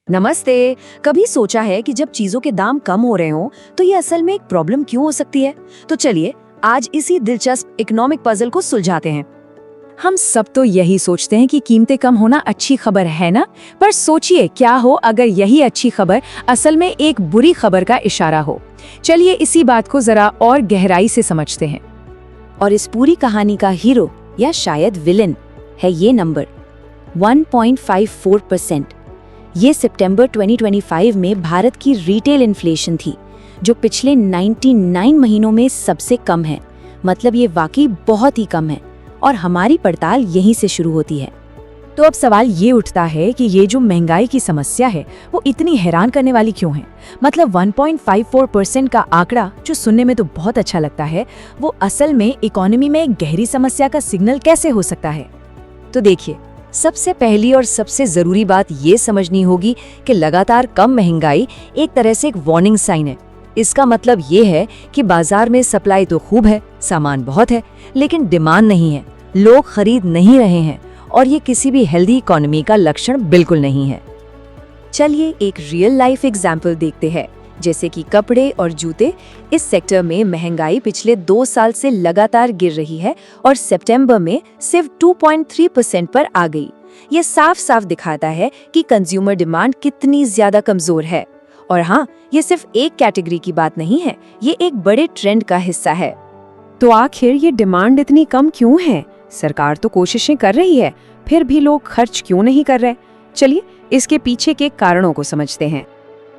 नमस्ते। कभी सोचा है कि जब चीजों के दाम कम हो रहे हों तो ये असल में एक प्रॉब्लम क्यों हो सकती है? तो चलिए आज इसी दिलचस्प इकोनॉमिक पजल को सुलझाते हैं। हम सब तो यही सोचते हैं कि कीमतें कम होना अच्छी खबर है ना? पर सोचिए क्या हो अगर यही अच्छी खबर असल में एक बुरी खबर का इशारा हो। चलिए इसी बात को जरा और गहराई से समझते हैं। और इस पूरी कहानी का हीरो या शायद विलेन है ये नंबर 1.54%। ये सितंबर 2025 में भारत की रिटेल इन्फ्लेशन थी, जो पिछले 99 महीनों में सबसे कम है। मतलब ये वाकई बहुत ही कम है और हमारी पड़ताल यहीं से शुरू होती है। तो अब सवाल ये उठता है कि ये जो महंगाई की समस्या है वो इतनी हैरान करने वाली क्यों है? मतलब 1.54% का आंकड़ा जो सुनने में तो बहुत अच्छा लगता है, वो असल में इकोनॉमी में एक गहरी समस्या का सिग्नल कैसे हो सकता है? तो देखिए, सबसे पहली और सबसे जरूरी बात ये समझनी होगी कि लगातार कम महंगाई एक तरह से एक वार्निंग साइन है। इसका मतलब ये है कि बाजार में सप्लाई तो खूब है, सामान बहुत है, लेकिन डिमांड नहीं है, लोग खरीद नहीं रहे हैं और ये किसी भी हेल्दी इकोनॉमी का लक्षण बिल्कुल नहीं है। चलिए एक रियल लाइफ एग्जाम्पल देखते हैं, जैसे कि कपड़े और जूते। इस सेक्टर में महंगाई पिछले 2 साल से लगातार गिर रही है और सितंबर में सिर्फ 2.3% पर आ गई। ये साफ साफ दिखाता है कि कंज्यूमर डिमांड कितनी ज्यादा कमजोर है। और हाँ, ये सिर्फ एक कैटेगरी की बात नहीं है, ये एक बड़े ट्रेंड का हिस्सा है। तो आखिर ये डिमांड इतनी कम क्यों है? सरकार तो कोशिशें कर रही है, फिर भी लोग खर्च क्यों नहीं कर रहे? चलिए इसके पीछे के कारणों को समझते हैं।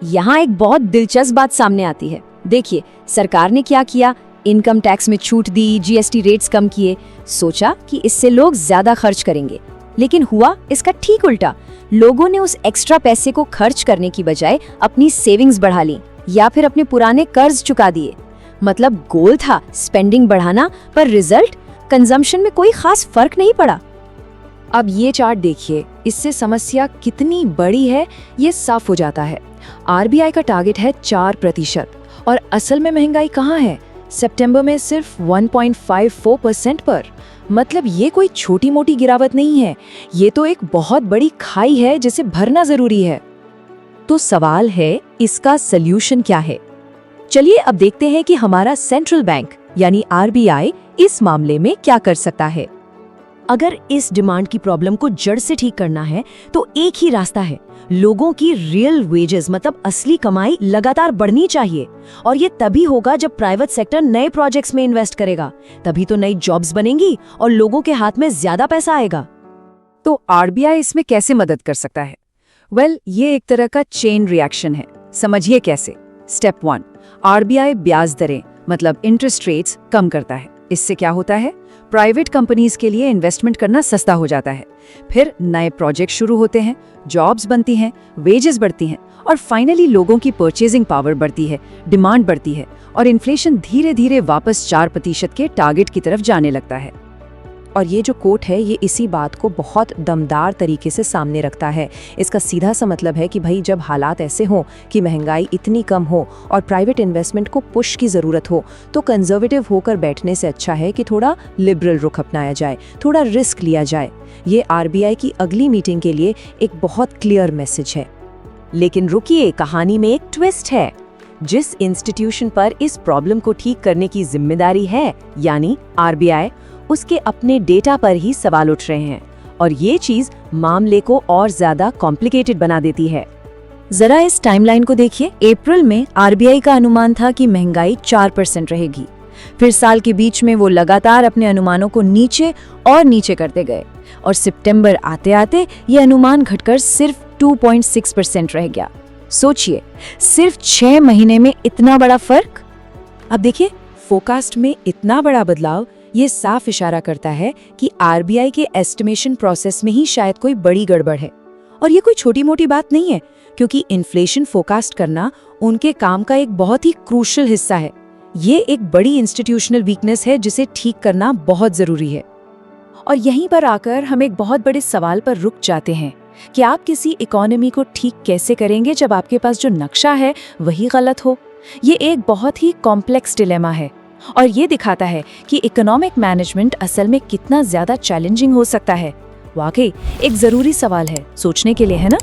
यहाँ एक बहुत दिलचस्प बात सामने आती है। देखिए, सरकार ने क्या किया, इनकम टैक्स में छूट दी, जीएसटी रेट्स कम किए, सोचा कि इससे लोग ज्यादा खर्च करेंगे। लेकिन हुआ इसका ठीक उल्टा। लोगों ने उस एक्स्ट्रा पैसे को खर्च करने की बजाय अपनी सेविंग्स बढ़ा ली या फिर अपने पुराने कर्ज चुका दिए। मतलब गोल था स्पेंडिंग बढ़ाना, पर रिजल्ट कंजम्पशन में कोई खास फर्क नहीं पड़ा। अब ये चार्ट देखिए, इससे समस्या कितनी बड़ी है ये साफ हो जाता है। आरबीआई का टारगेट है 4% और असल में महंगाई कहाँ है? सितंबर में सिर्फ 1.54% पर। मतलब ये कोई छोटी मोटी गिरावट नहीं है, ये तो एक बहुत बड़ी खाई है जिसे भरना जरूरी है। तो सवाल है, इसका सल्यूशन क्या है? चलिए अब देखते हैं कि हमारा सेंट्रल बैंक यानी आरबीआई इस मामले में क्या कर सकता है। अगर इस डिमांड की प्रॉब्लम को जड़ से ठीक करना है तो एक ही रास्ता है, लोगों की रियल वेजेस मतलब असली कमाई लगातार बढ़नी चाहिए। और ये तभी होगा जब प्राइवेट सेक्टर नए प्रोजेक्ट्स में इन्वेस्ट करेगा, तभी तो नई जॉब्स बनेंगी और लोगों के हाथ में ज्यादा पैसा आएगा। तो आरबीआई इसमें कैसे मदद कर सकता है? ये एक तरह का चेन रिएक्शन है। समझिए कैसे। स्टेप 1, आरबीआई ब्याज दरें मतलब इंटरेस्ट रेट्स कम करता है। इससे क्या होता है? प्राइवेट कंपनीज के लिए इन्वेस्टमेंट करना सस्ता हो जाता है। फिर नए प्रोजेक्ट शुरू होते हैं, जॉब्स बनती हैं, वेजेस बढ़ती हैं और फाइनली लोगों की परचेजिंग पावर बढ़ती है, डिमांड बढ़ती है और इन्फ्लेशन धीरे धीरे वापस 4% के टारगेट की तरफ जाने लगता है। और ये जो कोट है ये इसी बात को बहुत दमदार तरीके से सामने रखता है। इसका सीधा सा मतलब है कि भाई जब हालात ऐसे हों कि महंगाई इतनी कम हो और प्राइवेट इन्वेस्टमेंट को पुश की ज़रूरत हो, तो कंजर्वेटिव होकर बैठने से अच्छा है कि थोड़ा लिबरल रुख अपनाया जाए, थोड़ा रिस्क लिया जाए। ये आरबीआई की अगली मीटिंग के लिए एक बहुत क्लियर मैसेज है। लेकिन रुकिए, कहानी में एक ट्विस्ट है। जिस इंस्टीट्यूशन पर इस प्रॉब्लम को ठीक करने की जिम्मेदारी है यानी आरबीआई, उसके अपने डेटा पर ही सवाल उठ रहे हैं और ये चीज मामले को और ज्यादा कॉम्प्लिकेटेड बना देती है। जरा इस टाइमलाइन को देखिए। अप्रैल में आरबीआई का अनुमान था कि महंगाई 4% रहेगी। फिर साल के बीच में वो लगातार अपने अनुमानों को नीचे और नीचे करते गए और सितंबर आते आते ये अनुमान घटकर सिर्फ 2.6% रह गया। सोचिए, सिर्फ 6 महीने में इतना बड़ा फर्क। अब देखिए, फोरकास्ट में इतना बड़ा बदलाव ये साफ इशारा करता है कि आरबीआई के एस्टिमेशन प्रोसेस में ही शायद कोई बड़ी गड़बड़ है। और ये कोई छोटी मोटी बात नहीं है, क्योंकि इन्फ्लेशन फोरकास्ट करना उनके काम का एक बहुत ही क्रूशियल हिस्सा है। ये एक बड़ी इंस्टीट्यूशनल वीकनेस है जिसे ठीक करना बहुत जरूरी है। और यहीं पर आकर हम एक बहुत बड़े सवाल पर रुक जाते हैं कि आप किसी इकोनॉमी को ठीक कैसे करेंगे जब आपके पास जो नक्शा है वही गलत हो। ये एक बहुत ही कॉम्प्लेक्स डिलेमा है और ये दिखाता है कि इकोनॉमिक मैनेजमेंट असल में कितना ज्यादा चैलेंजिंग हो सकता है। वाकई एक जरूरी सवाल है सोचने के लिए, है ना?